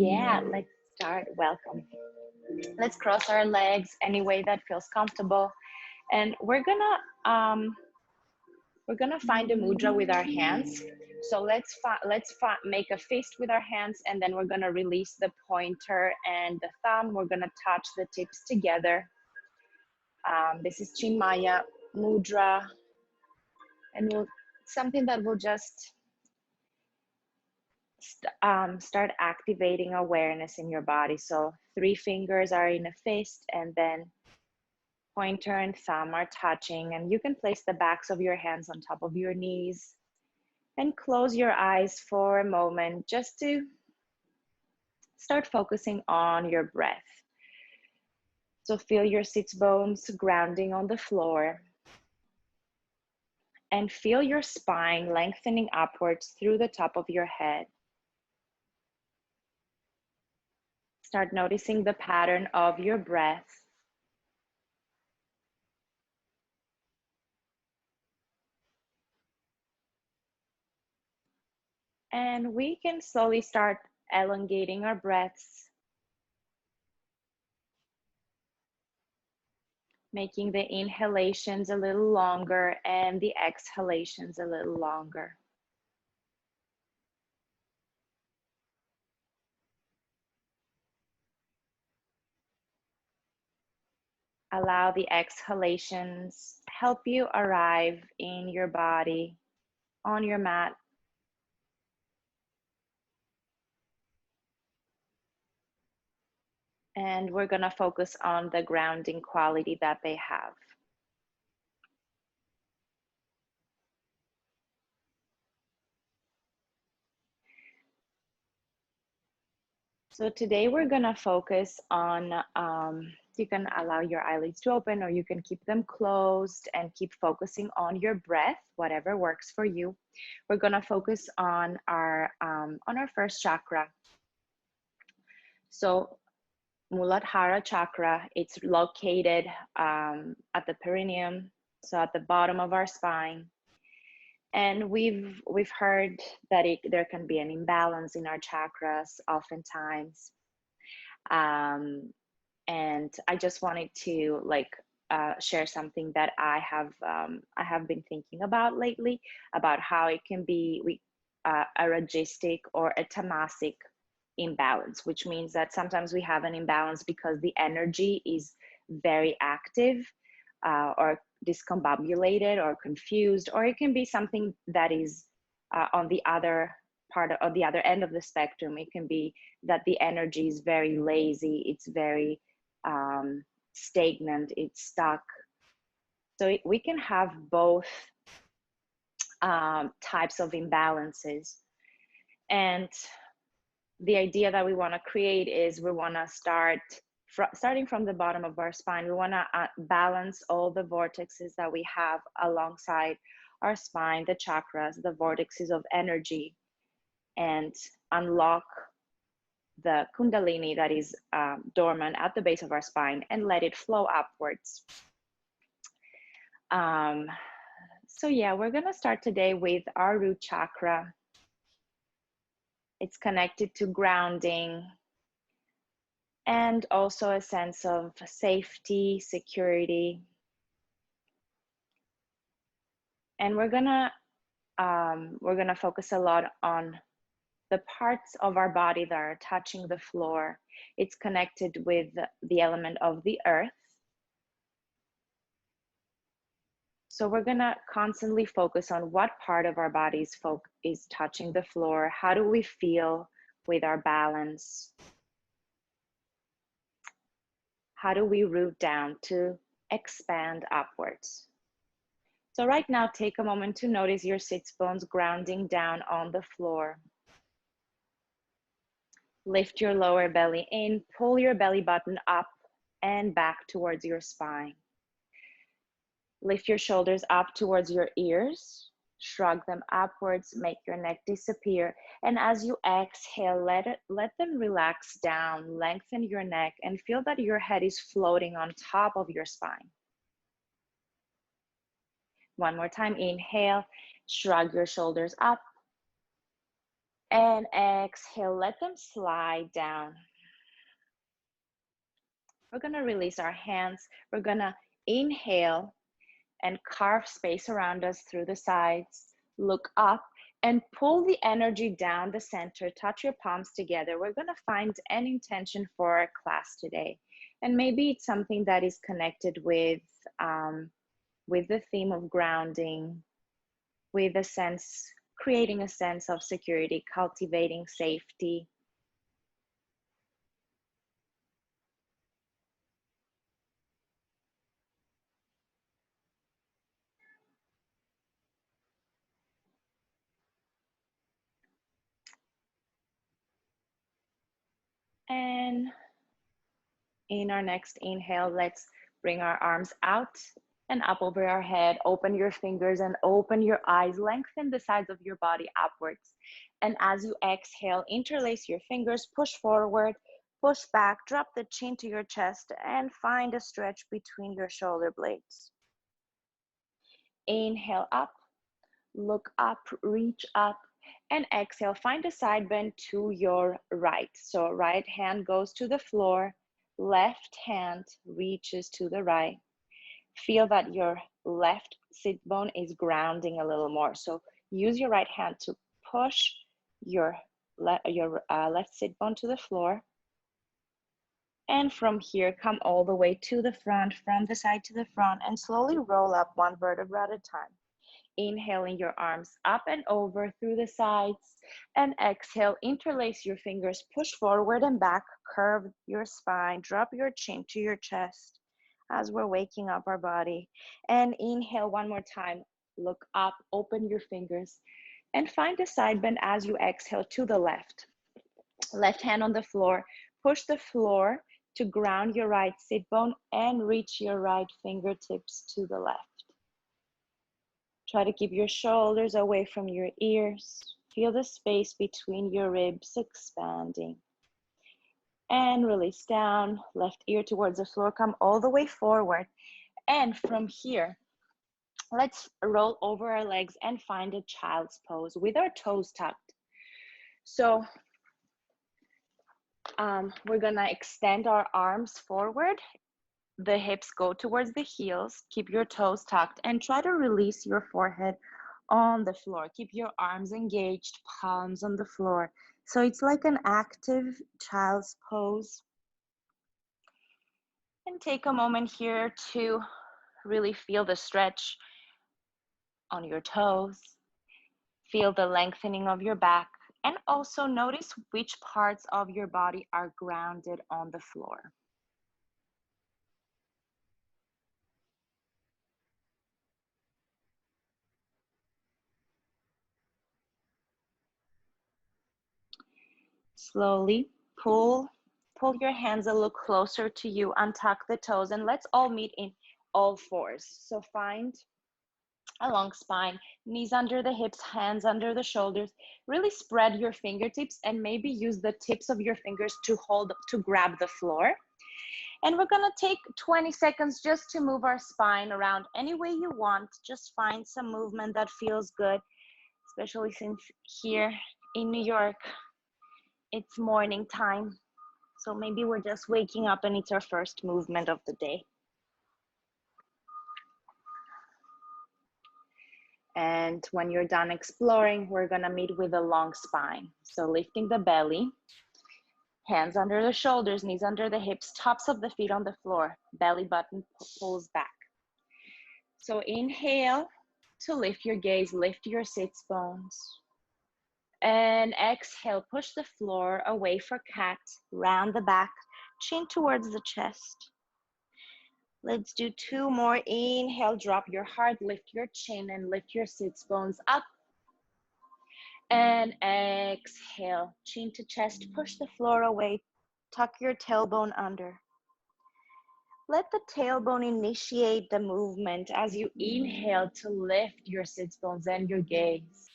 Yeah, let's start. Welcome. Let's cross our legs any way that feels comfortable, and we're gonna find a mudra with our hands. So let's make a fist with our hands, and then we're gonna release the pointer and the thumb. We're gonna touch the tips together. This is Chinmaya mudra, and something that will just start activating awareness in your body. So 3 fingers are in a fist, and then pointer and thumb are touching, and you can place the backs of your hands on top of your knees and close your eyes for a moment just to start focusing on your breath. So feel your sits bones grounding on the floor, and feel your spine lengthening upwards through the top of your head. Start noticing the pattern of your breath. And we can slowly start elongating our breaths, making the inhalations a little longer and the exhalations a little longer. Allow the exhalations help you arrive in your body, on your mat. And we're going to focus on the grounding quality that they have. So today we're going to focus on, you can allow your eyelids to open, or you can keep them closed and keep focusing on your breath, whatever works for you. We're going to focus on our first chakra. So Hara Chakra, it's located at the perineum, so at the bottom of our spine. And we've heard that there can be an imbalance in our chakras oftentimes. And I just wanted to share something that I have been thinking about lately, about how it can be a ragistic or a tamasic imbalance, which means that sometimes we have an imbalance because the energy is very active, or discombobulated or confused, or it can be something that is on the other end of the spectrum. It can be that the energy is very lazy, it's very stagnant, it's stuck. So we can have both types of imbalances. And the idea that we want to create is we want to starting from the bottom of our spine. We want to balance all the vortexes that we have alongside our spine, the chakras, the vortexes of energy, and unlock the kundalini that is dormant at the base of our spine and let it flow upwards. So yeah, we're going to start today with our root chakra. It's connected to grounding and also a sense of safety, security. And we're gonna focus a lot on the parts of our body that are touching the floor. It's connected with the element of the earth. So we're gonna constantly focus on what part of our body is touching the floor. How do we feel with our balance? How do we root down to expand upwards? So right now, take a moment to notice your sits bones grounding down on the floor. Lift your lower belly in, pull your belly button up and back towards your spine. Lift your shoulders up towards your ears, shrug them upwards, make your neck disappear. And as you exhale, let them relax down, lengthen your neck, and feel that your head is floating on top of your spine. One more time, inhale, shrug your shoulders up. And exhale, let them slide down. We're gonna release our hands. We're gonna inhale and carve space around us through the sides. Look up and pull the energy down the center. Touch your palms together. We're gonna find an intention for our class today. And maybe it's something that is connected with the theme of grounding, with a sense, creating a sense of security, cultivating safety. And in our next inhale, let's bring our arms out and up over our head. Open your fingers and open your eyes. Lengthen the sides of your body upwards. And as you exhale, interlace your fingers, push forward, push back, drop the chin to your chest, and find a stretch between your shoulder blades. Inhale up, look up, reach up, and exhale. Find a side bend to your right. So right hand goes to the floor, left hand reaches to the right. Feel that your left sit bone is grounding a little more. So use your right hand to push your left sit bone to the floor. And from here, come all the way to the front, from the side to the front, and slowly roll up one vertebra at a time. Inhaling your arms up and over through the sides, and exhale, interlace your fingers, push forward and back, curve your spine, drop your chin to your chest as we're waking up our body. And inhale one more time, look up, open your fingers, and find a side bend as you exhale to the left. Left hand on the floor, push the floor to ground your right sit bone and reach your right fingertips to the left. Try to keep your shoulders away from your ears. Feel the space between your ribs expanding. And release down, left ear towards the floor, come all the way forward. And from here, let's roll over our legs and find a child's pose with our toes tucked. So we're gonna extend our arms forward. The hips go towards the heels. Keep your toes tucked and try to release your forehead on the floor. Keep your arms engaged, palms on the floor. So it's like an active child's pose. And take a moment here to really feel the stretch on your toes. Feel the lengthening of your back. And also notice which parts of your body are grounded on the floor. Slowly pull your hands a little closer to you, untuck the toes, and let's all meet in all fours. So find a long spine, knees under the hips, hands under the shoulders. Really spread your fingertips and maybe use the tips of your fingers to grab the floor. And we're gonna take 20 seconds just to move our spine around any way you want. Just find some movement that feels good, especially since here in New York, it's morning time. So maybe we're just waking up and it's our first movement of the day. And when you're done exploring, we're gonna meet with a long spine. So lifting the belly, hands under the shoulders, knees under the hips, tops of the feet on the floor, belly button pulls back. So inhale to lift your gaze, lift your sits bones. And exhale, push the floor away for cat, round the back, chin towards the chest. Let's do two more. Inhale, drop your heart, lift your chin and lift your sits bones up. And exhale, chin to chest, push the floor away, tuck your tailbone under. Let the tailbone initiate the movement as you inhale to lift your sits bones and your gaze.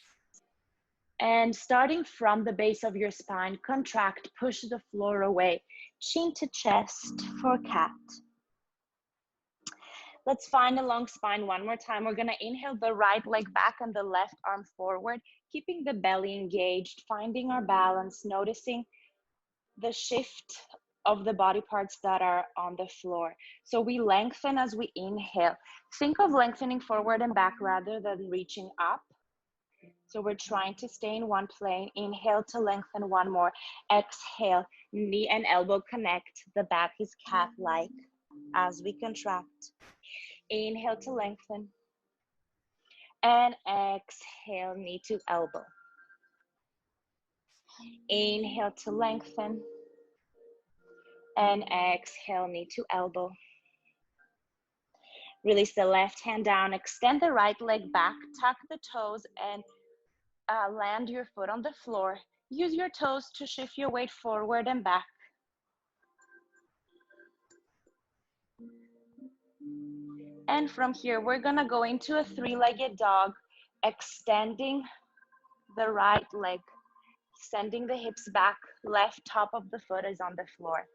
And starting from the base of your spine, contract, push the floor away, chin to chest for cat. Let's find a long spine one more time. We're gonna inhale the right leg back and the left arm forward. keeping the belly engaged, finding our balance, noticing the shift of the body parts that are on the floor. So we lengthen as we inhale. Think of lengthening forward and back rather than reaching up. So we're trying to stay in one plane. Inhale to lengthen, one more. Exhale, knee and elbow connect. The back is cat-like as we contract. Inhale to lengthen. And exhale, knee to elbow. Inhale to lengthen. And exhale, knee to elbow. Release the left hand down, extend the right leg back, tuck the toes, and land your foot on the floor. Use your toes to shift your weight forward and back. And from here, we're gonna go into a three-legged dog, extending the right leg, sending the hips back, left top of the foot is on the floor.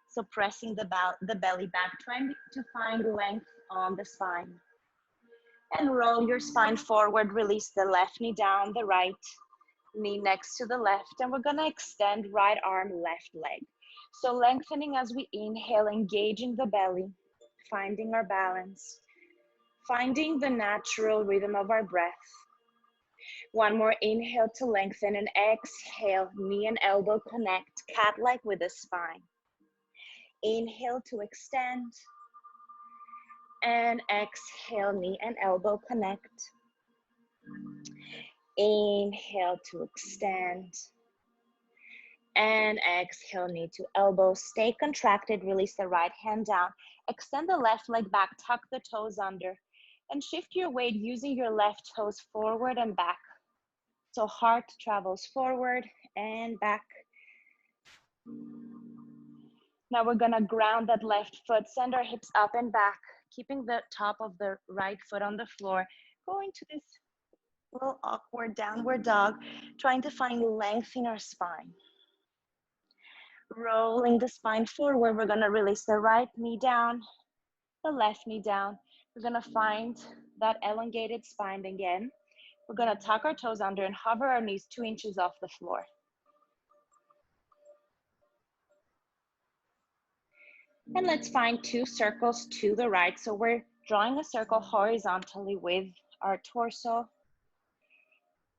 So pressing the belly back, trying to find length on the spine. And roll your spine forward, release the left knee down, the right knee next to the left, and we're gonna extend right arm, left leg. So lengthening as we inhale, engaging the belly, finding our balance, finding the natural rhythm of our breath. One more inhale to lengthen, and exhale, knee and elbow connect, cat-like with the spine. Inhale to extend, and exhale, knee and elbow connect. Inhale to extend, and exhale, knee to elbow. Stay contracted, release the right hand down. Extend the left leg back, tuck the toes under, and shift your weight using your left toes forward and back. So heart travels forward and back. Now we're gonna ground that left foot, send our hips up and back, keeping the top of the right foot on the floor. Going to this little awkward downward dog, trying to find length in our spine. Rolling the spine forward, we're gonna release the right knee down, the left knee down. We're gonna find that elongated spine again. We're gonna tuck our toes under and hover our knees 2 inches off the floor. And let's find 2 circles to the right. So we're drawing a circle horizontally with our torso.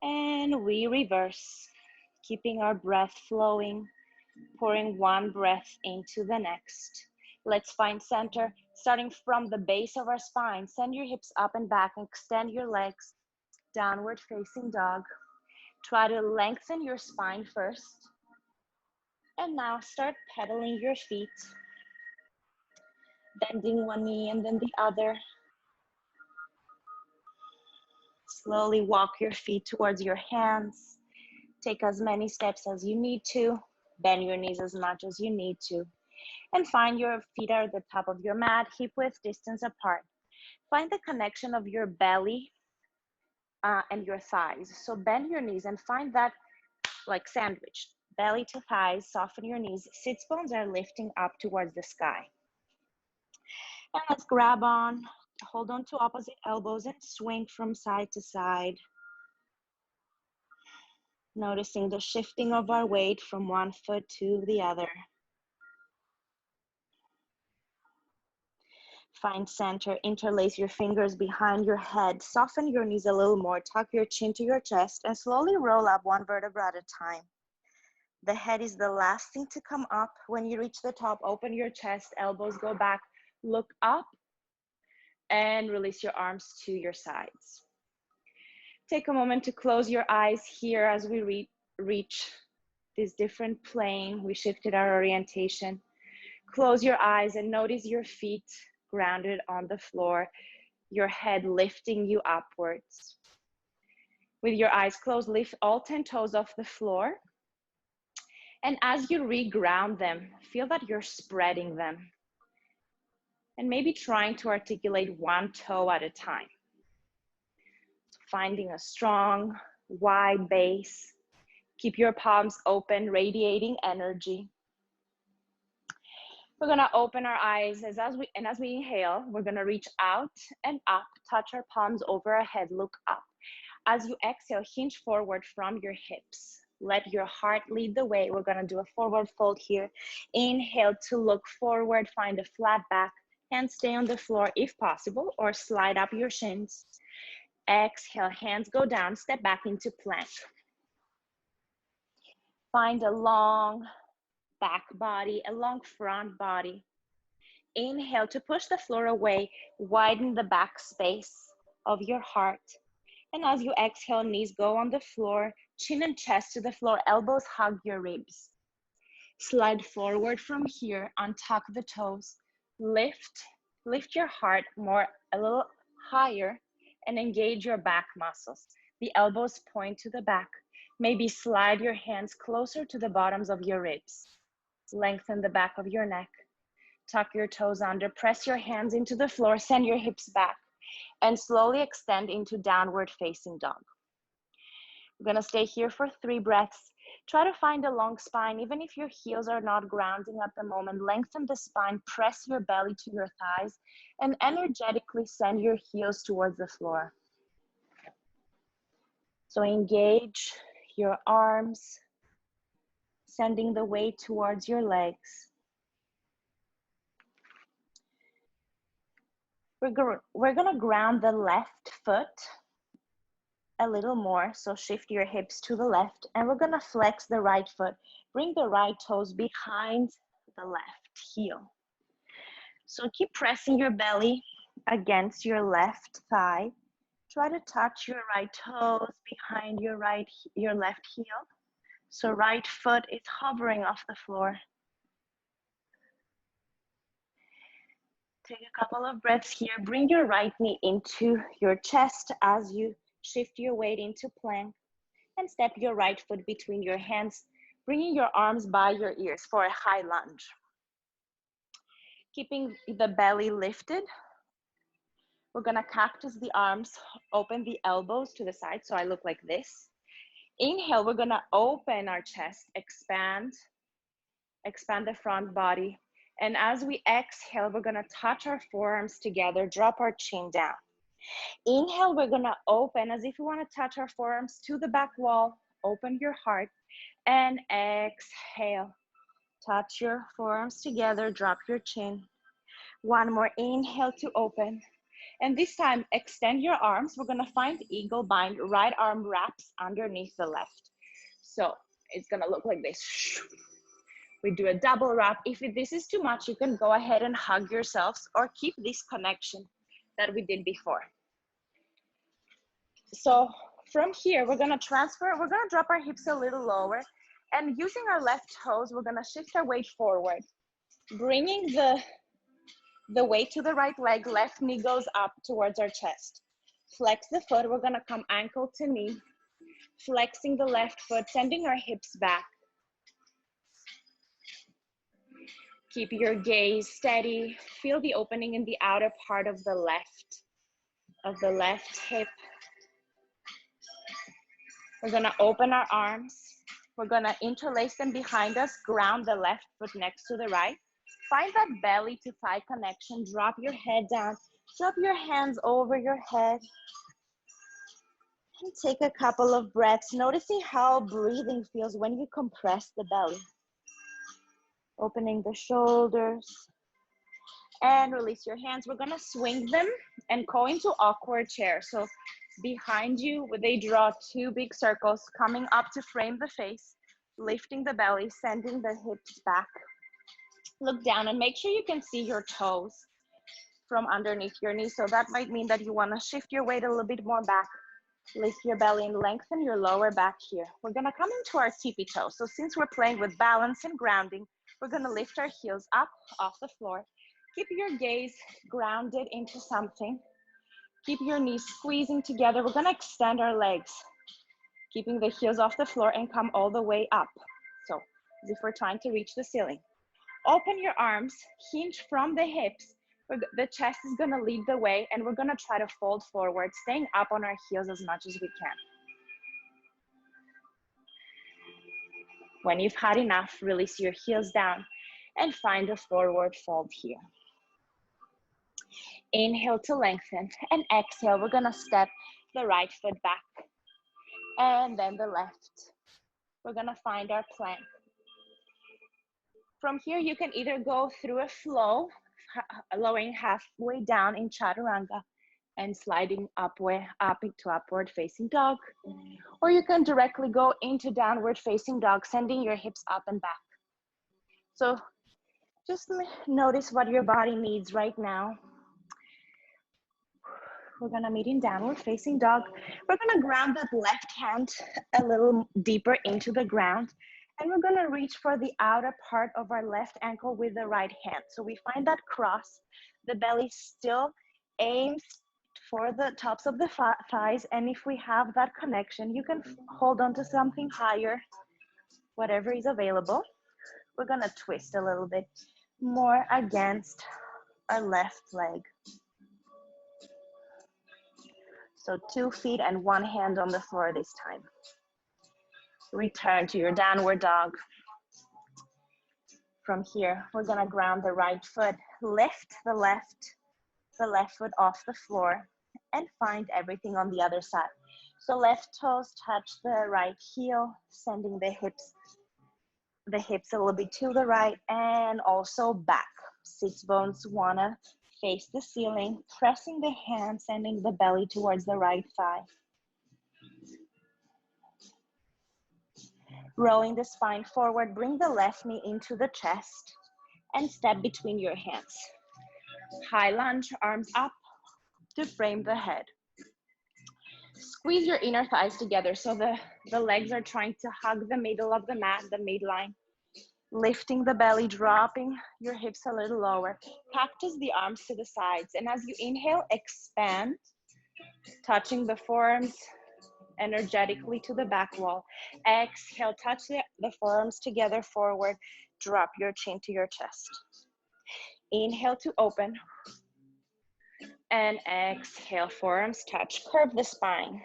And we reverse, keeping our breath flowing, pouring one breath into the next. Let's find center, starting from the base of our spine. Send your hips up and back, and extend your legs, downward facing dog. Try to lengthen your spine first. And now start pedaling your feet, bending one knee and then the other. Slowly walk your feet towards your hands. Take as many steps as you need to. Bend your knees as much as you need to. And find your feet are at the top of your mat, hip width distance apart. Find the connection of your belly and your thighs. So bend your knees and find that like sandwich. Belly to thighs, soften your knees. Sits bones are lifting up towards the sky. And let's grab on, hold on to opposite elbows and swing from side to side. Noticing the shifting of our weight from one foot to the other. Find center, interlace your fingers behind your head, soften your knees a little more, tuck your chin to your chest, and slowly roll up one vertebra at a time. The head is the last thing to come up. When you reach the top, open your chest, elbows go back, look up, and release your arms to your sides. Take a moment to close your eyes here as we reach this different plane. We shifted our orientation. Close your eyes and notice your feet grounded on the floor, your head lifting you upwards. With your eyes closed, lift all 10 toes off the floor. And as you reground them, feel that you're spreading them. And maybe trying to articulate one toe at a time. Finding a strong, wide base. Keep your palms open, radiating energy. We're gonna open our eyes as we inhale, we're gonna reach out and up, touch our palms over our head, look up. As you exhale, hinge forward from your hips. Let your heart lead the way. We're gonna do a forward fold here. Inhale to look forward, find a flat back, and stay on the floor if possible, or slide up your shins. Exhale, hands go down, step back into plank. Find a long back body, a long front body. Inhale to push the floor away, widen the back space of your heart. And as you exhale, knees go on the floor, chin and chest to the floor, elbows hug your ribs. Slide forward from here, untuck the toes, lift your heart a little higher, and engage your back muscles. The elbows point to the back. Maybe slide your hands closer to the bottoms of your ribs. Lengthen the back of your neck. Tuck your toes under, press your hands into the floor, send your hips back, and slowly extend into downward facing dog. We're gonna stay here for 3 breaths. Try to find a long spine, even if your heels are not grounding at the moment. Lengthen the spine, press your belly to your thighs, and energetically send your heels towards the floor. So engage your arms, sending the weight towards your legs. We're gonna ground the left foot a little more, so shift your hips to the left, and we're gonna flex the right foot. Bring the right toes behind the left heel. So keep pressing your belly against your left thigh. Try to touch your right toes behind your left heel. So right foot is hovering off the floor. Take a couple of breaths here. Bring your right knee into your chest as you shift your weight into plank, and step your right foot between your hands, bringing your arms by your ears for a high lunge. Keeping the belly lifted, we're gonna cactus the arms, open the elbows to the side so I look like this. Inhale, we're gonna open our chest, expand the front body. And as we exhale, we're gonna touch our forearms together, drop our chin down. Inhale, we're gonna open as if we wanna touch our forearms to the back wall, open your heart, and exhale. Touch your forearms together, drop your chin. One more, inhale to open. And this time, extend your arms. We're gonna find eagle bind, right arm wraps underneath the left. So it's gonna look like this. We do a double wrap. If this is too much, you can go ahead and hug yourselves or keep this connection that we did before. So from here, we're gonna drop our hips a little lower, and using our left toes, we're gonna shift our weight forward, bringing the weight to the right leg, left knee goes up towards our chest. Flex the foot, we're gonna come ankle to knee, flexing the left foot, sending our hips back. Keep your gaze steady. Feel the opening in the outer part of the left hip. We're gonna open our arms. We're gonna interlace them behind us, ground the left foot next to the right. Find that belly to thigh connection. Drop your head down. Drop your hands over your head. And take a couple of breaths, noticing how breathing feels when you compress the belly. Opening the shoulders. And release your hands. We're gonna swing them and go into awkward chair. So behind you, they draw 2 big circles, coming up to frame the face, lifting the belly, sending the hips back. Look down and make sure you can see your toes from underneath your knees. So that might mean that you wanna shift your weight a little bit more back. Lift your belly and lengthen your lower back here. We're gonna come into our tippy toe. So since we're playing with balance and grounding, we're gonna lift our heels up off the floor. Keep your gaze grounded into something. Keep your knees squeezing together. We're gonna extend our legs, keeping the heels off the floor and come all the way up. So as if we're trying to reach the ceiling. Open your arms, hinge from the hips. The chest is gonna lead the way, and we're gonna try to fold forward, staying up on our heels as much as we can. When you've had enough, release your heels down and find a forward fold here. Inhale to lengthen, and exhale, we're gonna step the right foot back and then the left. We're gonna find our plank. From here, you can either go through a flow, lowering halfway down in chaturanga and sliding up into upward facing dog, or you can directly go into downward facing dog, sending your hips up and back. So just notice what your body needs right now. We're gonna meet in downward facing dog. We're gonna ground that left hand a little deeper into the ground, and we're gonna reach for the outer part of our left ankle with the right hand. So we find that cross, the belly still aims for the tops of the thighs, and if we have that connection, you can hold on to something higher, whatever is available. We're gonna twist a little bit more against our left leg. So 2 feet and 1 hand on the floor this time. Return to your downward dog. From here, we're gonna ground the right foot, lift the left foot off the floor, and find everything on the other side. So left toes touch the right heel, sending the hips a little bit to the right and also back. Sits bones wanna face the ceiling, pressing the hands, sending the belly towards the right thigh. Rolling the spine forward, bring the left knee into the chest and step between your hands. High lunge, arms up to frame the head. Squeeze your inner thighs together so the legs are trying to hug the middle of the mat, the midline. Lifting the belly, dropping your hips a little lower. Cactus the arms to the sides. And as you inhale, expand, touching the forearms energetically to the back wall. Exhale, touch the forearms together forward. Drop your chin to your chest. Inhale to open. And exhale, forearms touch. Curve the spine.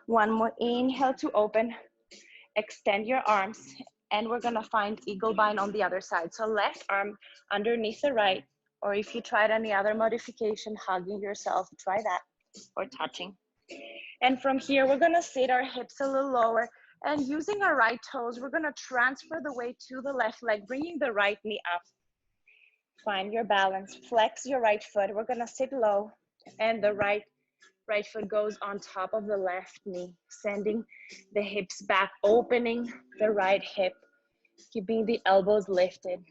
One more inhale to open. Extend your arms. And we're gonna find eagle bind on the other side. So left arm underneath the right, or if you tried any other modification, hugging yourself, try that, or touching. And from here, we're gonna sit our hips a little lower, and using our right toes, we're gonna transfer the weight to the left leg, bringing the right knee up. Find your balance, flex your right foot. We're gonna sit low, and the right foot goes on top of the left knee, sending the hips back, opening the right hip, keeping the elbows lifted.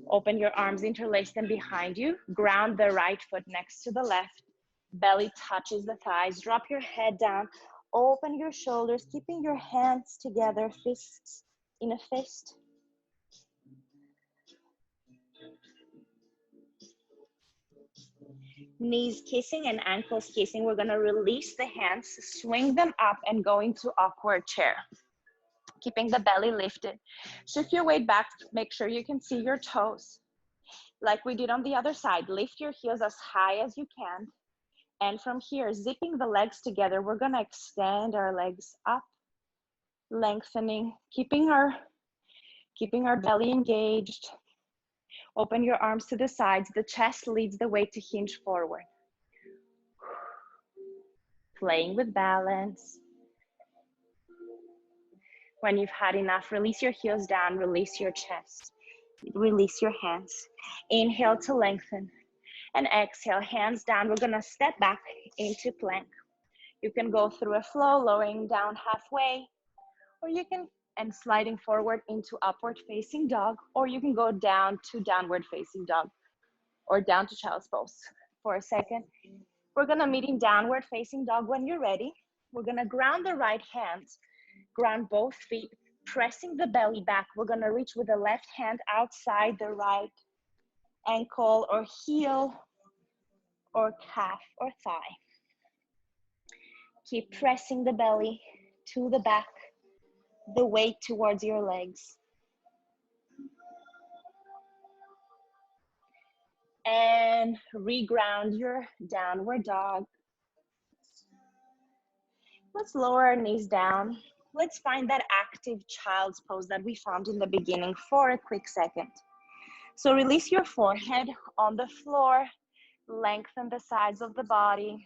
Open your arms, interlace them behind you. Ground the right foot next to the left. Belly touches the thighs. Drop your head down. Open your shoulders, keeping your hands together, fists in a fist. Knees kissing and ankles kissing. We're gonna release the hands, swing them up and go into awkward chair. Keeping the belly lifted. Shift your weight back, make sure you can see your toes. Like we did on the other side, lift your heels as high as you can. And from here, zipping the legs together, we're gonna extend our legs up, lengthening, keeping our belly engaged. Open your arms to the sides. The chest leads the way to hinge forward. Playing with balance. When you've had enough, release your heels down, release your chest, release your hands. Inhale to lengthen, and exhale, hands down. We're gonna step back into plank. You can go through a flow, lowering down halfway, or you can, and sliding forward into upward facing dog, or you can go down to downward facing dog, or down to child's pose. For a second, we're gonna meet in downward facing dog. When you're ready, we're gonna ground the right hands, ground both feet, pressing the belly back. We're gonna reach with the left hand outside the right ankle or heel or calf or thigh. Keep pressing the belly to the back, the weight towards your legs. And reground your downward dog. Let's lower our knees down. let's find that active child's pose that we found in the beginning for a quick second. So release your forehead on the floor, lengthen the sides of the body,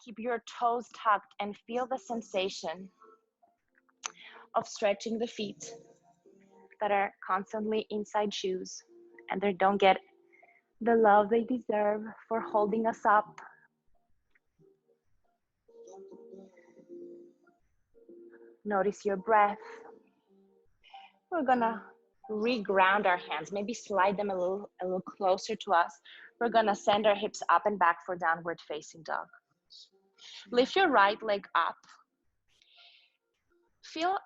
keep your toes tucked and feel the sensation of stretching the feet that are constantly inside shoes and they don't get the love they deserve for holding us up. Notice your breath. We're gonna re-ground our hands, maybe slide them a little closer to us. We're gonna send our hips up and back for downward facing dog. Lift your right leg up. Feel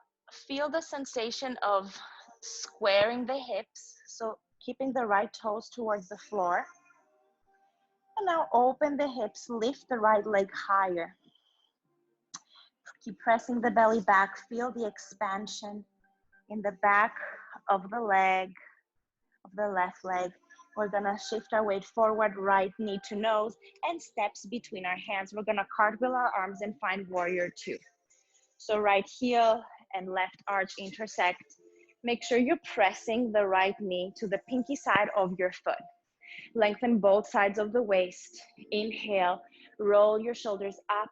the sensation of squaring the hips, so keeping the right toes towards the floor. And now open the hips, lift the right leg higher. Keep pressing the belly back, feel the expansion in the back of the leg, of the left leg. We're gonna shift our weight forward, right knee to nose, and steps between our hands. We're gonna cartwheel our arms and find warrior two. So right heel and left arch intersect. Make sure you're pressing the right knee to the pinky side of your foot. Lengthen both sides of the waist. Inhale, roll your shoulders up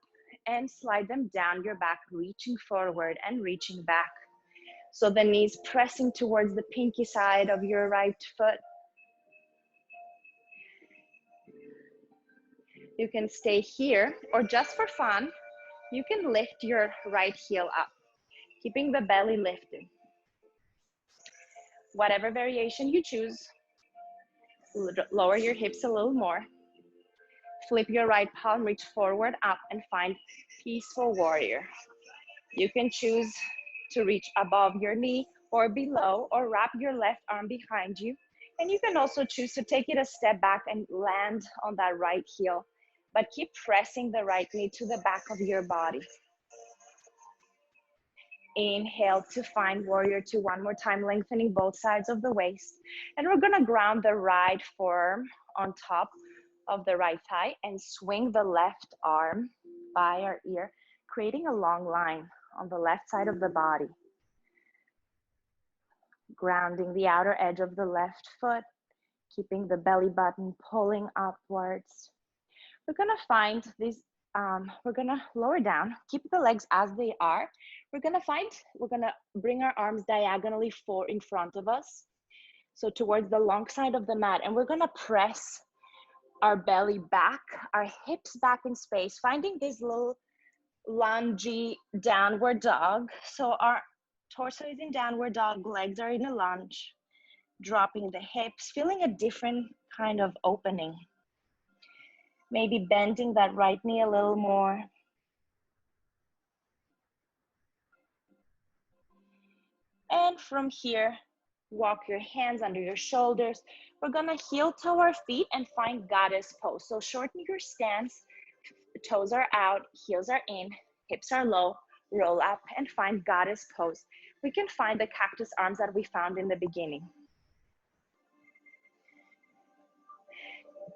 and slide them down your back, reaching forward and reaching back. So the knees pressing towards the pinky side of your right foot. You can stay here, or just for fun, you can lift your right heel up, keeping the belly lifted. Whatever variation you choose, lower your hips a little more. Flip your right palm, reach forward up and find peaceful warrior. You can choose to reach above your knee or below, or wrap your left arm behind you. And you can also choose to take it a step back and land on that right heel, but keep pressing the right knee to the back of your body. Inhale to find warrior two one more time, lengthening both sides of the waist. And we're gonna ground the right forearm on top of the right thigh and swing the left arm by our ear, creating a long line on the left side of the body. Grounding the outer edge of the left foot, keeping the belly button pulling upwards. We're gonna find this, we're gonna lower down, keep the legs as they are. We're gonna bring our arms diagonally in front of us, so towards the long side of the mat, and we're gonna press our belly back, our hips back in space, finding this little lungy downward dog. So our torso is in downward dog, legs are in a lunge, dropping the hips, feeling a different kind of opening. Maybe bending that right knee a little more. And from here, walk your hands under your shoulders. We're gonna heel toe our feet and find goddess pose. So shorten your stance, toes are out, heels are in, hips are low, roll up and find goddess pose. We can find the cactus arms that we found in the beginning.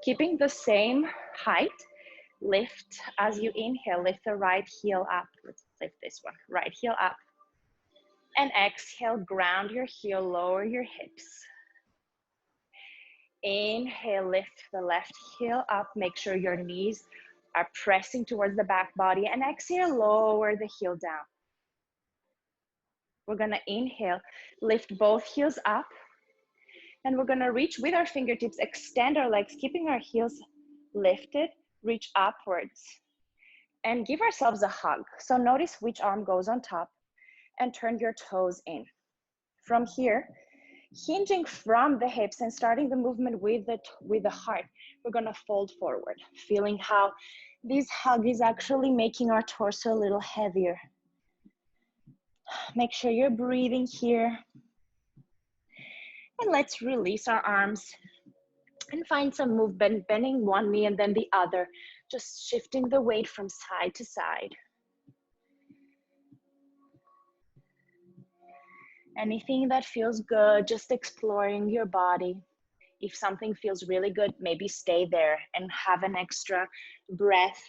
Keeping the same height, lift as you inhale, lift the right heel up. Let's lift this one, right heel up. And exhale, ground your heel, lower your hips. Inhale, lift the left heel up. Make sure your knees are pressing towards the back body. And exhale, lower the heel down. We're gonna inhale, lift both heels up. And we're gonna reach with our fingertips, extend our legs, keeping our heels lifted, reach upwards. And give ourselves a hug. So notice which arm goes on top and turn your toes in. From here, hinging from the hips and starting the movement with the heart, we're gonna fold forward, feeling how this hug is actually making our torso a little heavier. Make sure you're breathing here. And let's release our arms and find some movement, bending one knee and then the other, just shifting the weight from side to side. Anything that feels good, just exploring your body. If something feels really good, maybe stay there and have an extra breath.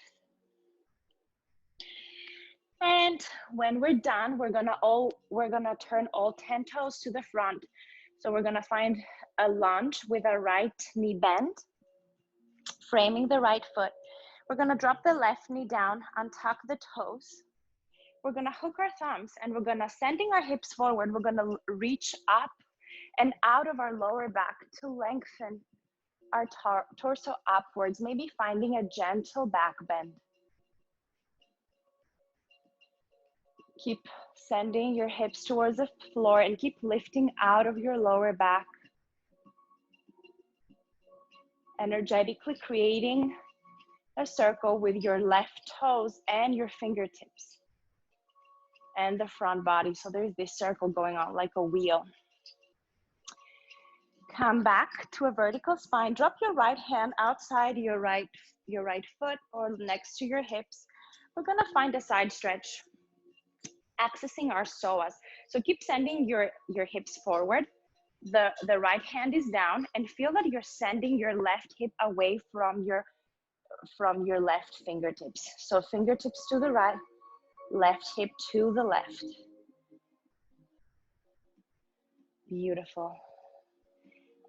And And when we're done, we're gonna turn all 10 toes to the front. So we're gonna find a lunge with our right knee bent, framing the right foot. We're gonna drop the left knee down, untuck the toes. We're gonna hook our thumbs and we're gonna sending our hips forward. We're gonna reach up and out of our lower back to lengthen our torso upwards, maybe finding a gentle back bend. Keep sending your hips towards the floor and keep lifting out of your lower back. Energetically creating a circle with your left toes and your fingertips and the front body. So there's this circle going on like a wheel. Come back to a vertical spine. Drop your right hand outside your right foot or next to your hips. We're gonna find a side stretch, accessing our psoas. So keep sending your hips forward. The right hand is down and feel that you're sending your left hip away from your left fingertips. So fingertips to the right, left hip to the left. Beautiful.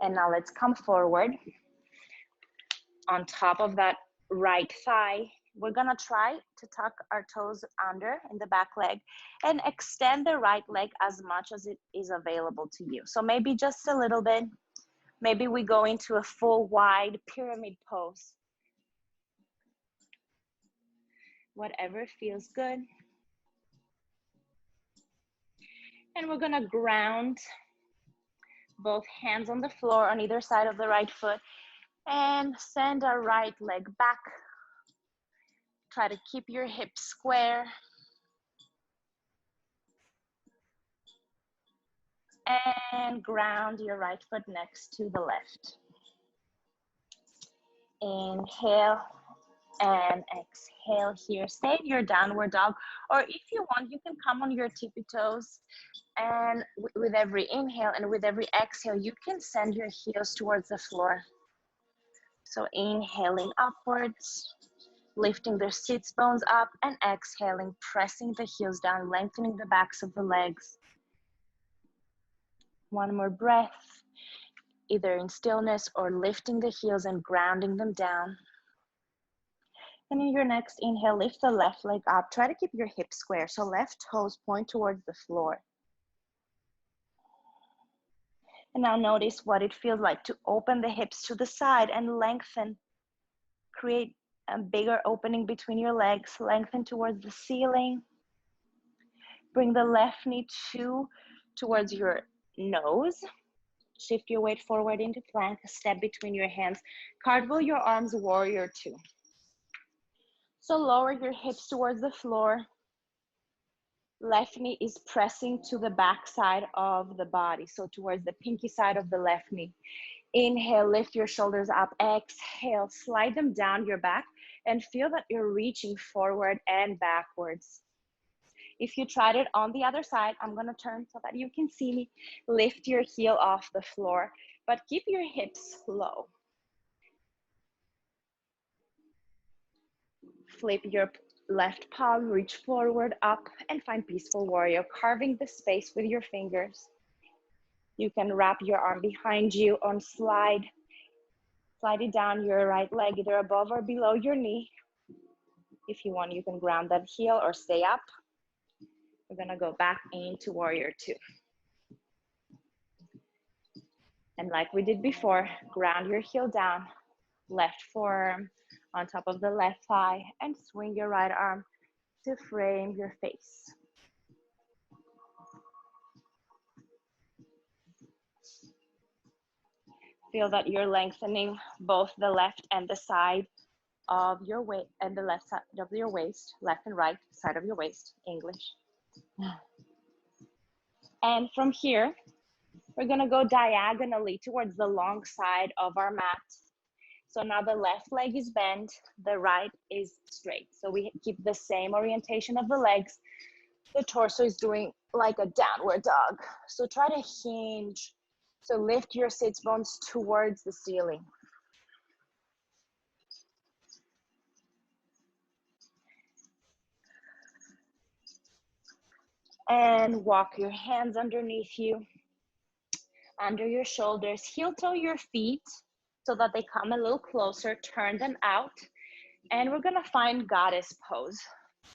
And now let's come forward. On top of that right thigh, we're gonna try to tuck our toes under in the back leg and extend the right leg as much as it is available to you. So maybe just a little bit. Maybe we go into a full wide pyramid pose. Whatever feels good. And we're gonna ground both hands on the floor on either side of the right foot and send our right leg back. Try to keep your hips square. And ground your right foot next to the left. Inhale and exhale here. Stay in your downward dog, or if you want, you can come on your tippy toes, and with every inhale and with every exhale, you can send your heels towards the floor. So inhaling upwards, lifting the sits bones up, and exhaling, pressing the heels down, lengthening the backs of the legs. One more breath, either in stillness or lifting the heels and grounding them down. And in your next inhale, lift the left leg up. Try to keep your hips square, so left toes point towards the floor. And now notice what it feels like to open the hips to the side and lengthen. Create a bigger opening between your legs, lengthen towards the ceiling. Bring the left knee towards your nose. Shift your weight forward into plank, step between your hands. Cartwheel your arms, warrior two. So lower your hips towards the floor. Left knee is pressing to the back side of the body, so towards the pinky side of the left knee. Inhale, lift your shoulders up. Exhale, slide them down your back and feel that you're reaching forward and backwards. If you tried it on the other side, I'm gonna turn so that you can see me. Lift your heel off the floor, but keep your hips low. Flip your left palm, reach forward, up, and find peaceful warrior, carving the space with your fingers. You can wrap your arm behind you on slide it down your right leg, either above or below your knee. If you want, you can ground that heel or stay up. We're gonna go back into warrior two. And like we did before, ground your heel down, left forearm on top of the left thigh, and swing your right arm to frame your face. Feel that you're lengthening both the left and the side of your waist, and the left side of your waist, left and right side of your waist, English. And from here, we're gonna go diagonally towards the long side of our mat. So now the left leg is bent, the right is straight. So we keep the same orientation of the legs. The torso is doing like a downward dog. So try to hinge. So lift your sits bones towards the ceiling. And walk your hands underneath you, under your shoulders, heel toe your feet so that they come a little closer, turn them out. And we're gonna find goddess pose.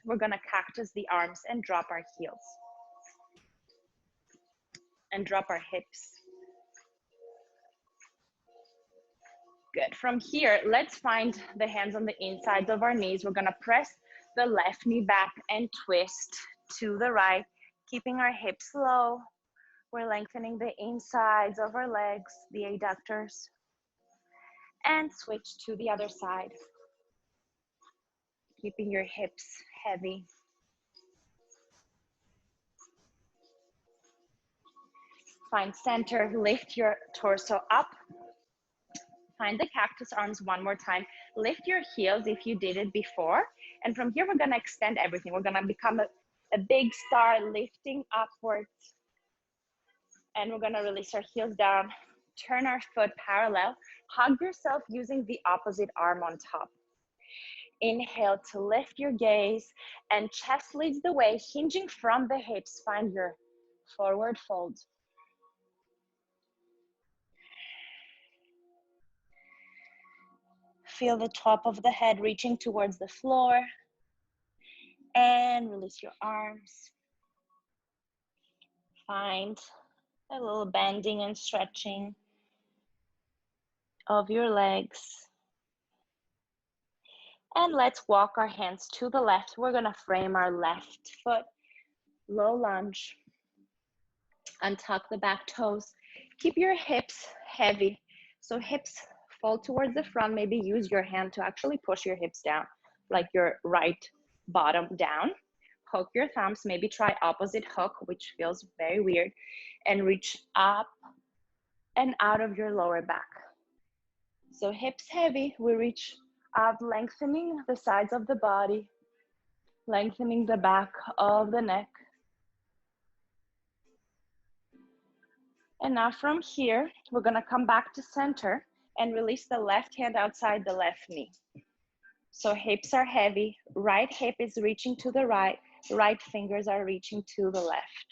We're gonna cactus the arms and drop our heels. And drop our hips. Good. From here, let's find the hands on the insides of our knees. We're gonna press the left knee back and twist to the right, keeping our hips low. We're lengthening the insides of our legs, the adductors, and switch to the other side. Keeping your hips heavy. Find center, lift your torso up. Find the cactus arms one more time. Lift your heels if you did it before. And from here, we're gonna extend everything. We're gonna become a big star, lifting upwards. And we're gonna release our heels down, turn our foot parallel, hug yourself using the opposite arm on top. Inhale to lift your gaze, and chest leads the way, hinging from the hips. Find your forward fold. Feel the top of the head reaching towards the floor, and release your arms. Find a little bending and stretching of your legs. And let's walk our hands to the left. We're gonna frame our left foot, low lunge. Untuck the back toes. Keep your hips heavy. So hips fall towards the front. Maybe use your hand to actually push your hips down, like your right bottom down. Hook your thumbs, maybe try opposite hook, which feels very weird, and reach up and out of your lower back. So hips heavy, we reach up, lengthening the sides of the body, lengthening the back of the neck. And now from here, we're gonna come back to center and release the left hand outside the left knee. So hips are heavy, right hip is reaching to the right, right fingers are reaching to the left.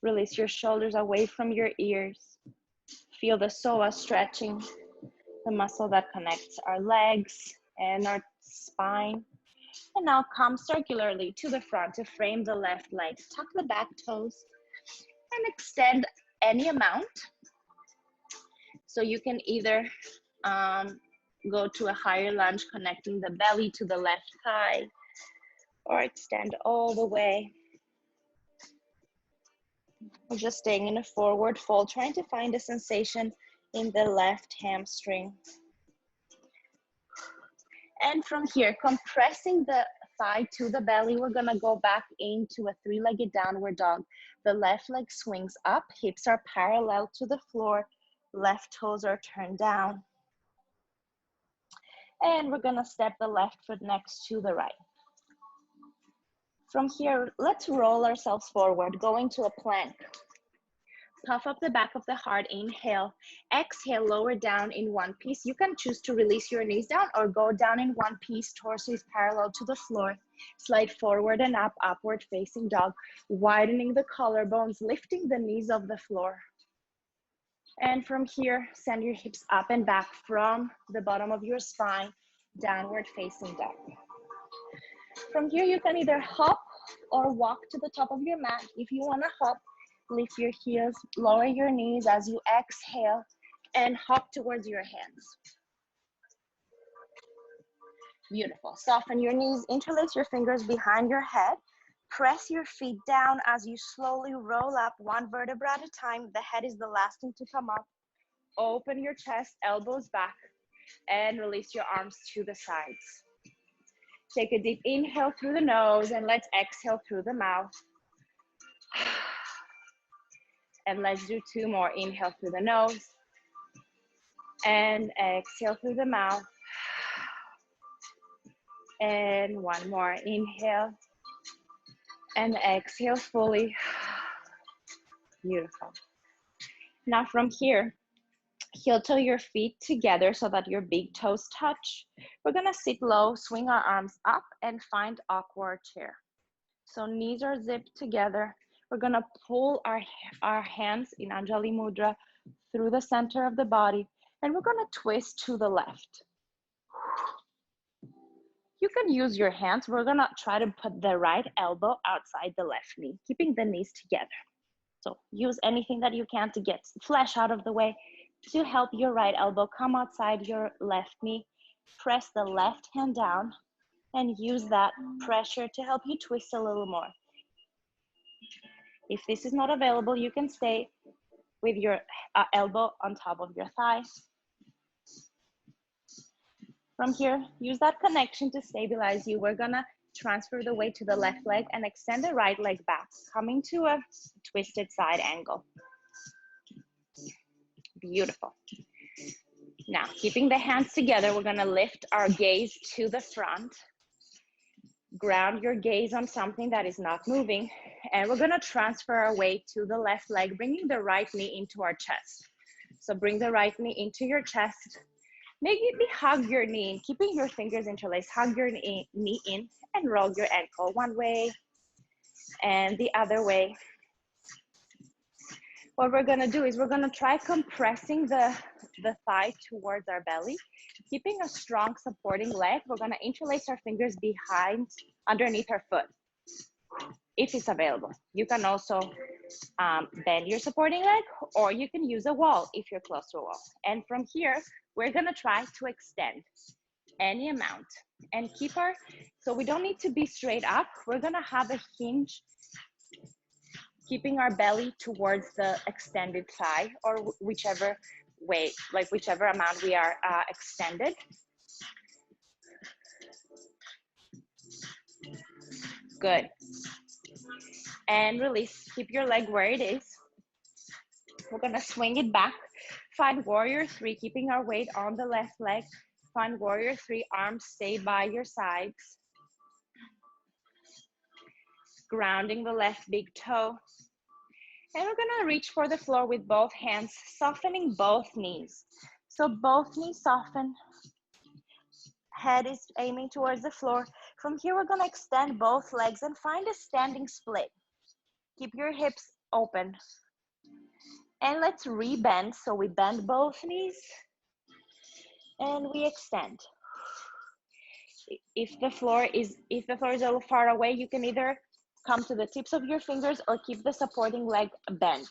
Release your shoulders away from your ears. Feel the psoas stretching, the muscle that connects our legs and our spine. And now come circularly to the front to frame the left leg. Tuck the back toes and extend any amount. So you can either go to a higher lunge, connecting the belly to the left thigh, or extend all the way. We're just staying in a forward fold, trying to find a sensation in the left hamstring. And from here, compressing the thigh to the belly, we're gonna go back into a three-legged downward dog. The left leg swings up, hips are parallel to the floor, left toes are turned down. And we're gonna step the left foot next to the right. From here, let's roll ourselves forward, going to a plank. Puff up the back of the heart, inhale. Exhale, lower down in one piece. You can choose to release your knees down or go down in one piece. Torso is parallel to the floor. Slide forward and up, upward facing dog. Widening the collarbones, lifting the knees off the floor. And from here, send your hips up and back from the bottom of your spine, downward facing dog. From here, you can either hop or walk to the top of your mat. If you wanna hop, lift your heels, lower your knees as you exhale, and hop towards your hands. Beautiful. Soften your knees, interlace your fingers behind your head. Press your feet down as you slowly roll up one vertebra at a time. The head is the last thing to come up. Open your chest, elbows back, and release your arms to the sides. Take a deep inhale through the nose, and let's exhale through the mouth. And let's do two more. Inhale through the nose and exhale through the mouth. And one more. Inhale and exhale fully. Beautiful. Now from here, Heel toe your feet together so that your big toes touch. We're gonna sit low, swing our arms up, and find awkward chair. So knees are zipped together. We're gonna pull our hands in Anjali Mudra through the center of the body, and we're gonna twist to the left. You can use your hands. We're gonna try to put the right elbow outside the left knee, keeping the knees together. So use anything that you can to get flesh out of the way to help your right elbow come outside your left knee. Press the left hand down and use that pressure to help you twist a little more. If this is not available, you can stay with your elbow on top of your thigh. From here, use that connection to stabilize you. We're gonna transfer the weight to the left leg and extend the right leg back, coming to a twisted side angle. Beautiful. Now, keeping the hands together, we're gonna lift our gaze to the front. Ground your gaze on something that is not moving, and we're gonna transfer our weight to the left leg, bringing the right knee into our chest. So bring the right knee into your chest. Maybe hug your knee, keeping your fingers interlaced. Hug your knee in and roll your ankle one way and the other way. What we're gonna do is we're gonna try compressing the thigh towards our belly, keeping a strong supporting leg. We're gonna interlace our fingers underneath our foot, if it's available. You can also bend your supporting leg, or you can use a wall if you're close to a wall. And from here, we're gonna try to extend any amount and keep so we don't need to be straight up. We're gonna have a hinge, keeping our belly towards the extended thigh, or whichever way, like whichever amount we are extended. Good. And release, keep your leg where it is. We're gonna swing it back. Find warrior three, keeping our weight on the left leg. Find warrior three, arms stay by your sides. Grounding the left big toe. And we're gonna reach for the floor with both hands, softening both knees. So both knees soften. Head is aiming towards the floor. From here, we're gonna extend both legs and find a standing split. Keep your hips open. And let's rebend. So we bend both knees and we extend. If the floor is a little far away, you can either come to the tips of your fingers or keep the supporting leg bent.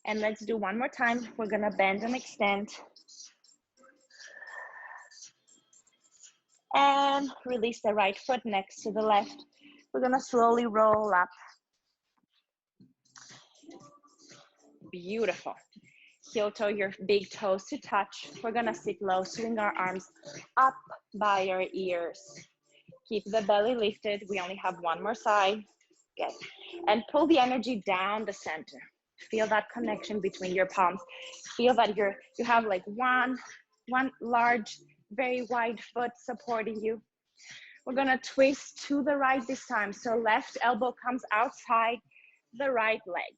And let's do one more time. We're gonna bend and extend. And release the right foot next to the left. We're gonna slowly roll up. Beautiful. Heel toe your big toes to touch. We're gonna sit low, swing our arms up by our ears. Keep the belly lifted. We only have one more side. Good. And pull the energy down the center. Feel that connection between your palms. Feel that you have like one large, very wide foot supporting you. We're gonna twist to the right this time. So left elbow comes outside the right leg,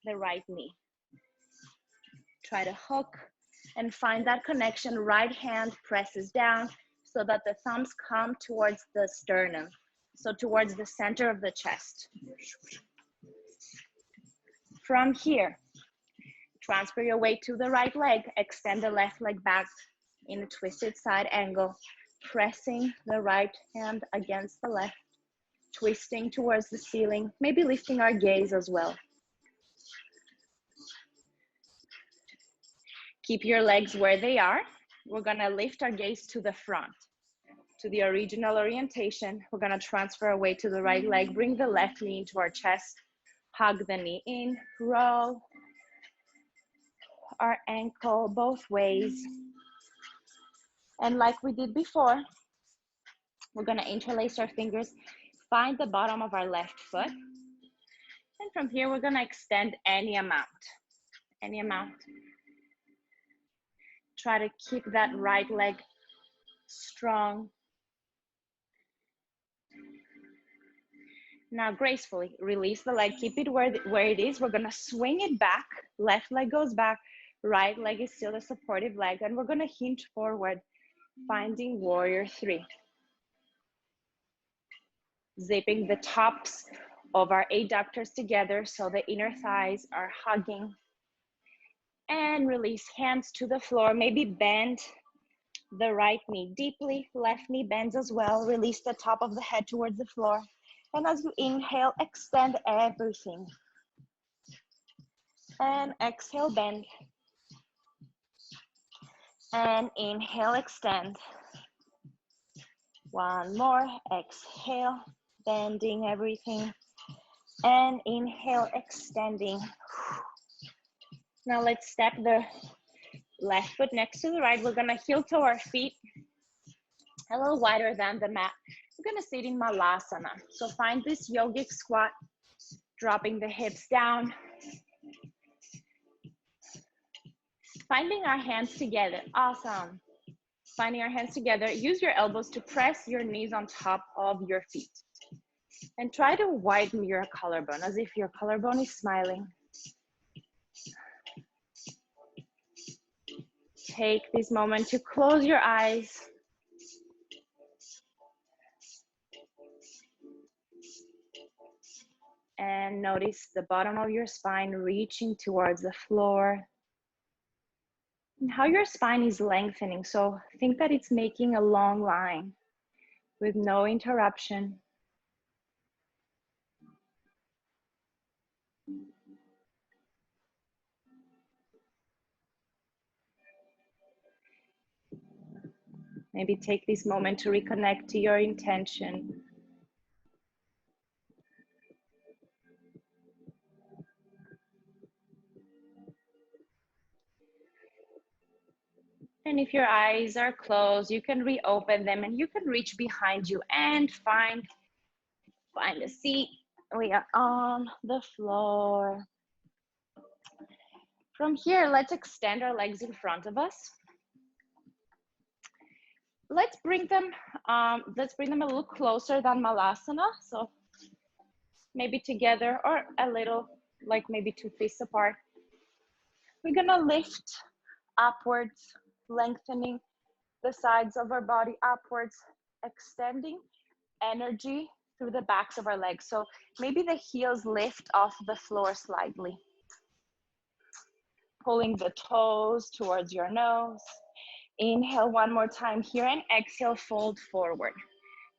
the right knee. Try to hook and find that connection. Right hand presses down so that the thumbs come towards the sternum, so towards the center of the chest. From here, transfer your weight to the right leg. Extend the left leg back in a twisted side angle, pressing the right hand against the left, twisting towards the ceiling, maybe lifting our gaze as well. Keep your legs where they are. We're gonna lift our gaze to the front, to the original orientation. We're gonna transfer our weight to the right leg, bring the left knee into our chest, hug the knee in, roll our ankle both ways. And like we did before, we're gonna interlace our fingers, find the bottom of our left foot. And from here, we're gonna extend any amount. Try to keep that right leg strong. Now gracefully release the leg, keep it where it is. We're gonna swing it back, left leg goes back, Right leg is still a supportive leg, and we're gonna hinge forward, finding warrior three. Zipping the tops of our adductors together so the inner thighs are hugging. And release hands to the floor. Maybe bend the right knee deeply, left knee bends as well. Release the top of the head towards the floor. And as you inhale, extend everything. And exhale, bend. And inhale, extend. One more, exhale, bending everything. And inhale, extending. Now let's step the left foot next to the right. We're gonna heel toe our feet a little wider than the mat. We're gonna sit in Malasana. So find this yogic squat, dropping the hips down. Finding our hands together, awesome. Finding our hands together, use your elbows to press your knees on top of your feet. And try to widen your collarbone as if your collarbone is smiling. Take this moment to close your eyes. And notice the bottom of your spine reaching towards the floor. And how your spine is lengthening. So think that it's making a long line with no interruption. Maybe take this moment to reconnect to your intention. And if your eyes are closed, you can reopen them and you can reach behind you and find a seat. We are on the floor. From here, let's extend our legs in front of us. Let's bring them a little closer than Malasana. So maybe together or a little, like maybe 2 feet apart. We're gonna lift upwards, lengthening the sides of our body upwards, extending energy through the backs of our legs. So maybe the heels lift off the floor slightly. Pulling the toes towards your nose. Inhale one more time here and exhale, fold forward.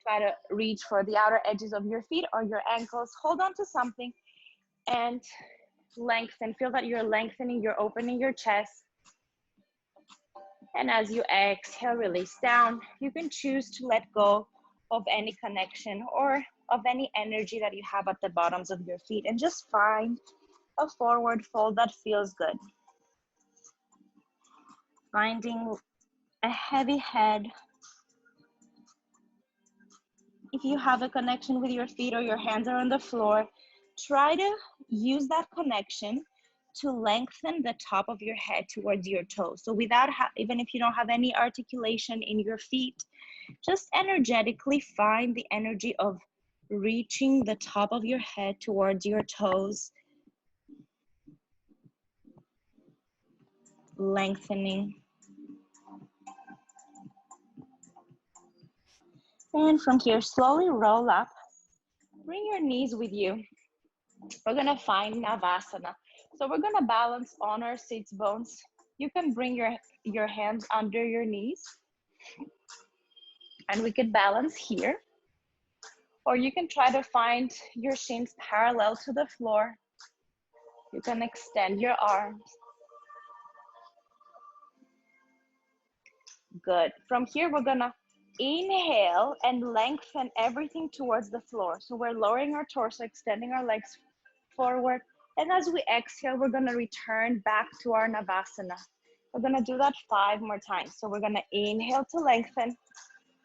Try to reach for the outer edges of your feet or your ankles. Hold on to something and lengthen. Feel that you're lengthening, you're opening your chest. And as you exhale, release down. You can choose to let go of any connection or of any energy that you have at the bottoms of your feet and just find a forward fold that feels good. Finding a heavy head. If you have a connection with your feet or your hands are on the floor, try to use that connection to lengthen the top of your head towards your toes. So without, even if you don't have any articulation in your feet, just energetically find the energy of reaching the top of your head towards your toes, lengthening. And from here, slowly roll up. Bring your knees with you. We're gonna find Navasana. So we're gonna balance on our sits bones. You can bring your hands under your knees. And we can balance here. Or you can try to find your shins parallel to the floor. You can extend your arms. Good. From here, we're gonna inhale and lengthen everything towards the floor. So we're lowering our torso, extending our legs forward. And as we exhale, we're gonna return back to our Navasana. We're gonna do that 5 more times. So we're gonna inhale to lengthen,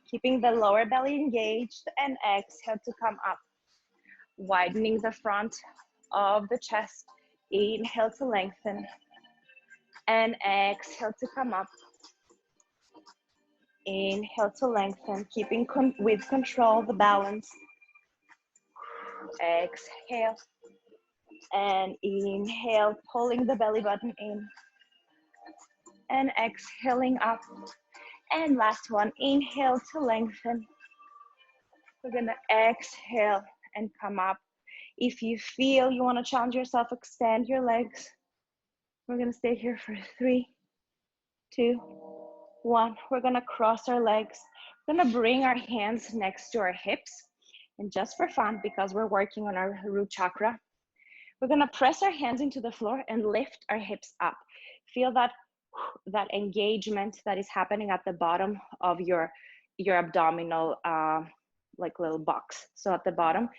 keeping the lower belly engaged, and exhale to come up. Widening the front of the chest. Inhale to lengthen, and exhale to come up. Inhale to lengthen, keeping with control the balance. Exhale, and inhale, pulling the belly button in. and exhaling up. And last one, inhale to lengthen. We're gonna exhale and come up. If you feel you wanna challenge yourself, extend your legs. We're gonna stay here for 3, 2, 1. We're gonna cross our legs. We're gonna bring our hands next to our hips. And just for fun, because we're working on our root chakra, we're gonna press our hands into the floor and lift our hips up. Feel that engagement that is happening at the bottom of your abdominal like little box. So at the bottom,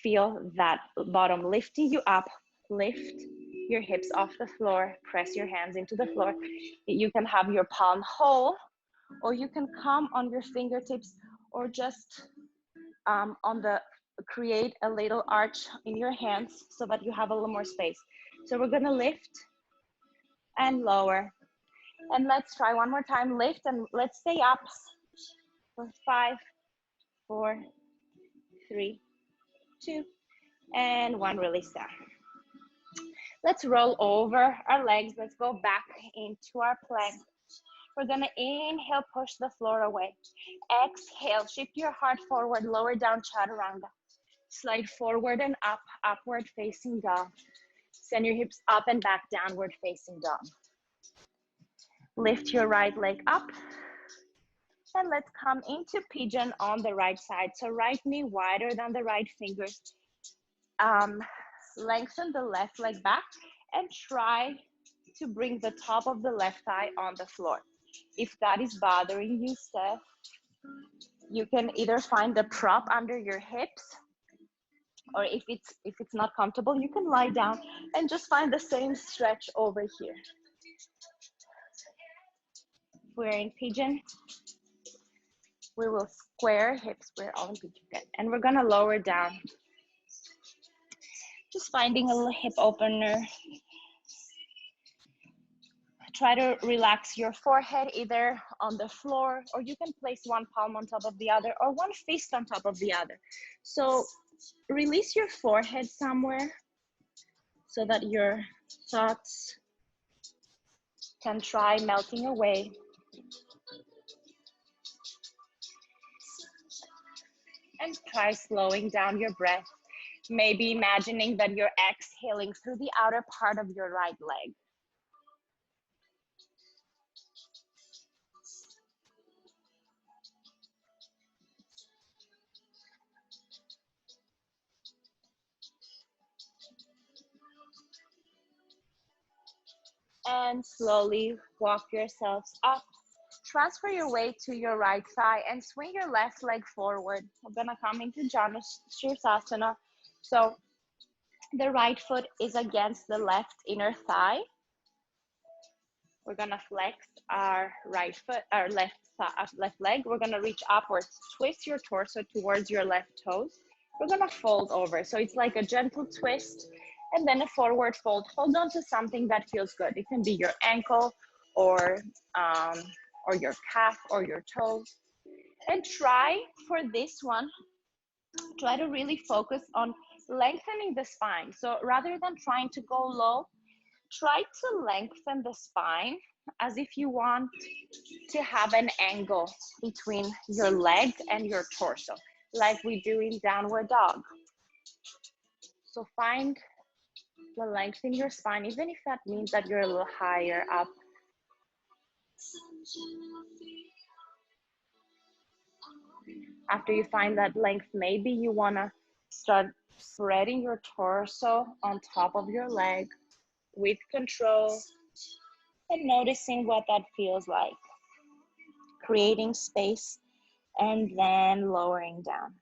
feel that bottom lifting you up. Lift your hips off the floor, press your hands into the floor. You can have your palm whole, or you can come on your fingertips, or just create a little arch in your hands so that you have a little more space. So we're gonna lift and lower. And let's try one more time, lift, and let's stay up for 5, 4, 3, 2, and 1, release down. Let's roll over our legs. Let's go back into our plank. We're gonna inhale, push the floor away. Exhale, shift your heart forward, lower down, chaturanga. Slide forward and up, upward facing dog. Send your hips up and back, downward facing dog. Lift your right leg up. And let's come into pigeon on the right side. So right knee wider than the right fingers. Lengthen the left leg back and try to bring the top of the left thigh on the floor. If that is bothering you, Steph, you can either find a prop under your hips, or if it's not comfortable, you can lie down and just find the same stretch over here. We're in pigeon. We will square hips. We're all in pigeon. Good. And we're gonna lower down. Just finding a little hip opener. Try to relax your forehead either on the floor, or you can place one palm on top of the other, or one fist on top of the other. So release your forehead somewhere so that your thoughts can try melting away. And try slowing down your breath. Maybe imagining that you're exhaling through the outer part of your right leg. And slowly walk yourselves up. Transfer your weight to your right thigh and swing your left leg forward. We're gonna come into Janu Shirsasana. So the right foot is against the left inner thigh. We're gonna flex our right foot, our left leg. We're gonna reach upwards, twist your torso towards your left toes. We're gonna fold over. So it's like a gentle twist and then a forward fold. Hold on to something that feels good. It can be your ankle or your calf or your toes. And try for this one, try to really focus on lengthening the spine. So rather than trying to go low, try to lengthen the spine as if you want to have an angle between your legs and your torso, like we do in downward dog. So find the length in your spine, even if that means that you're a little higher up. After you find that length, maybe you wanna start spreading your torso on top of your leg with control and noticing what that feels like. Creating space and then lowering down.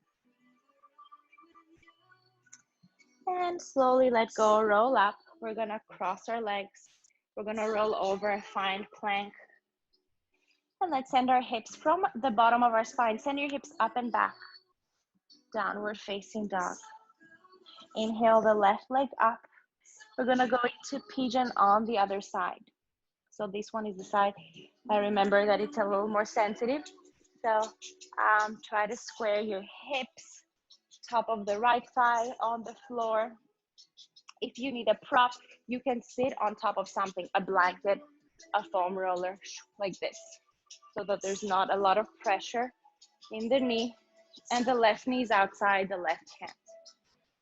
And slowly let go, roll up. We're gonna cross our legs. We're gonna roll over, find plank. And let's send our hips from the bottom of our spine. Send your hips up and back. Downward facing dog. Inhale the left leg up. We're gonna go into pigeon on the other side. So this one is the side. I remember that it's a little more sensitive. So try to square your hips, top of the right thigh on the floor. If you need a prop, you can sit on top of something, a blanket, a foam roller like this, so that there's not a lot of pressure in the knee, and the left knee is outside the left hand.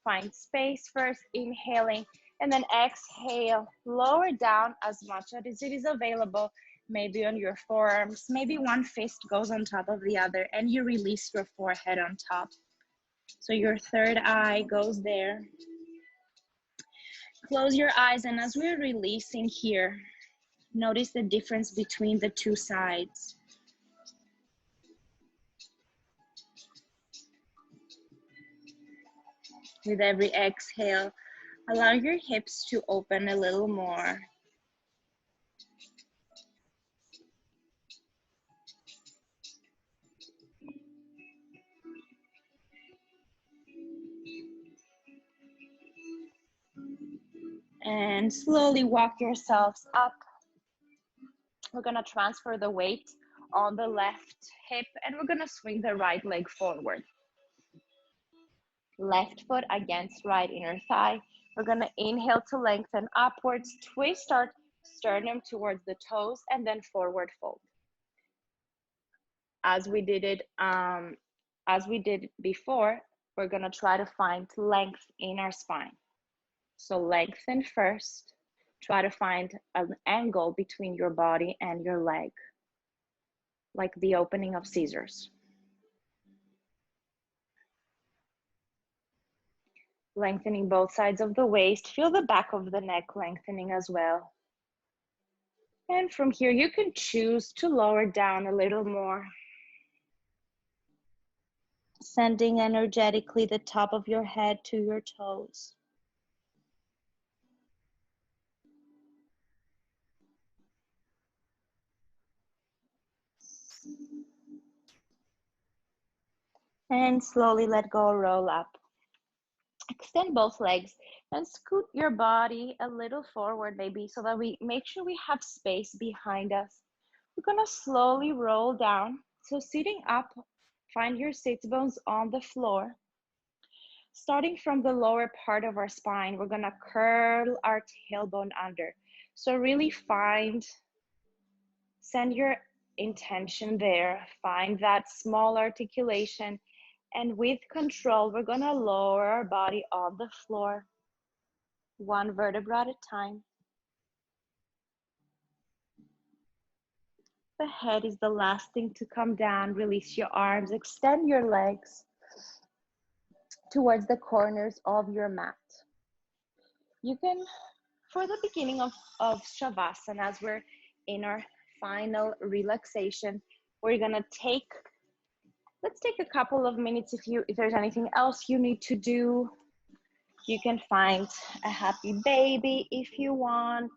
Find space first, inhaling, and then exhale, lower down as much as it is available, maybe on your forearms, maybe one fist goes on top of the other, and you release your forehead on top. So your third eye goes there. Close your eyes, and as we're releasing here, notice the difference between the two sides. With every exhale, allow your hips to open a little more. And slowly walk yourselves up. We're gonna transfer the weight on the left hip, and we're gonna swing the right leg forward. Left foot against right inner thigh. We're gonna inhale to lengthen upwards, twist our sternum towards the toes, and then forward fold. As we did before, we're gonna try to find length in our spine. So lengthen first. Try to find an angle between your body and your leg, like the opening of scissors. Lengthening both sides of the waist. Feel the back of the neck lengthening as well. And from here, you can choose to lower down a little more, sending energetically the top of your head to your toes. And slowly let go, roll up. Extend both legs and scoot your body a little forward, maybe, so that we make sure we have space behind us. We're gonna slowly roll down. So sitting up, find your sit bones on the floor. Starting from the lower part of our spine, we're gonna curl our tailbone under. So really send your intention there. Find that small articulation. And with control, we're gonna lower our body on the floor, one vertebra at a time. The head is the last thing to come down. Release your arms, extend your legs towards the corners of your mat. You can, for the beginning of Shavasana, as we're in our final relaxation, we're gonna let's take a couple of minutes. If there's anything else you need to do, you can find a happy baby if you want.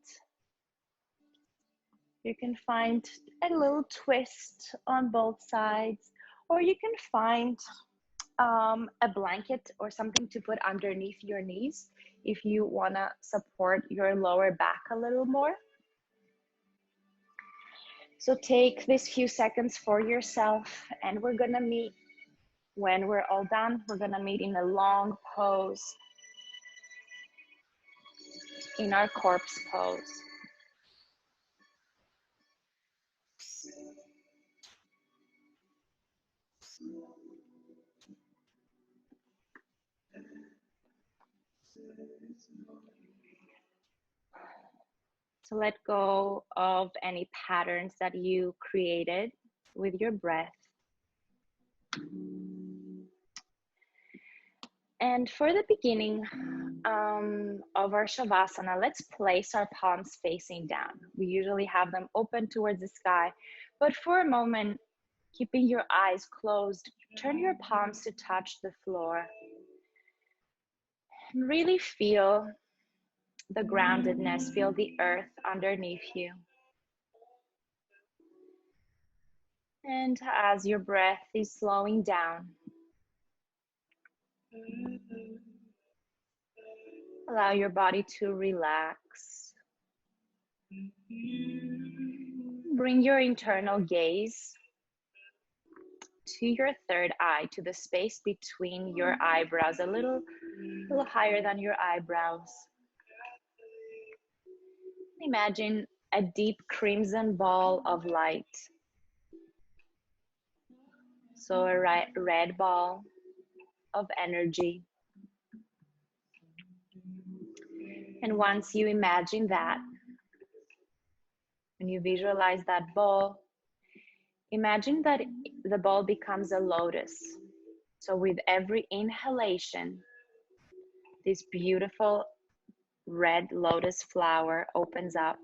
You can find a little twist on both sides, or you can find a blanket or something to put underneath your knees if you wanna support your lower back a little more. So take this few seconds for yourself, and we're gonna meet. When we're all done, we're gonna meet in a long pose, in our corpse pose. So let go of any patterns that you created with your breath. And for the beginning of our Shavasana, let's place our palms facing down. We usually have them open towards the sky, but for a moment, keeping your eyes closed, turn your palms to touch the floor. And really feel the groundedness, feel the earth underneath you. And as your breath is slowing down, allow your body to relax. Bring your internal gaze to your third eye, to the space between your eyebrows, a little higher than your eyebrows. Imagine a deep crimson ball of light. So a red ball of energy. And once you imagine that, when you visualize that ball, imagine that the ball becomes a lotus. So with every inhalation, this beautiful red lotus flower opens up.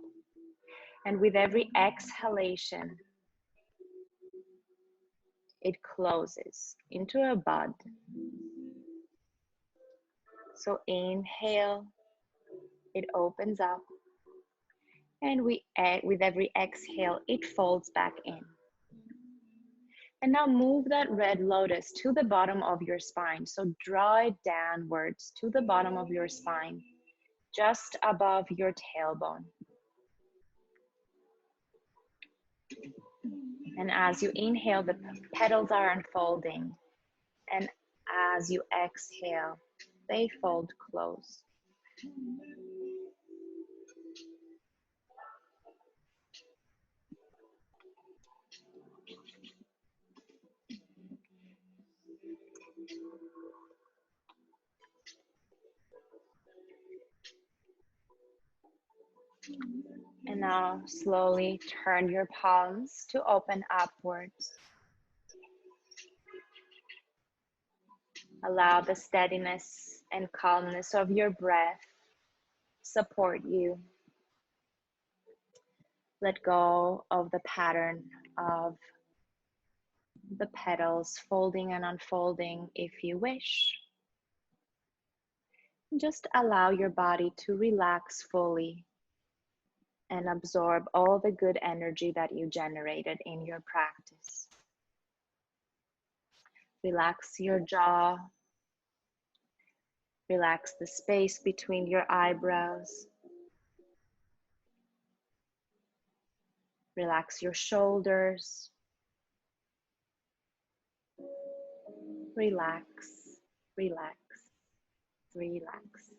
And with every exhalation, it closes into a bud. So inhale, it opens up. And with every exhale, it folds back in. And now move that red lotus to the bottom of your spine. So draw it downwards to the bottom of your spine, just above your tailbone. And as you inhale, the petals are unfolding. And as you exhale, they fold close. And now slowly turn your palms to open upwards. Allow the steadiness and calmness of your breath support you. Let go of the pattern of the petals folding and unfolding if you wish. Just allow your body to relax fully and absorb all the good energy that you generated in your practice. Relax your jaw. Relax the space between your eyebrows. Relax your shoulders. Relax, relax, relax.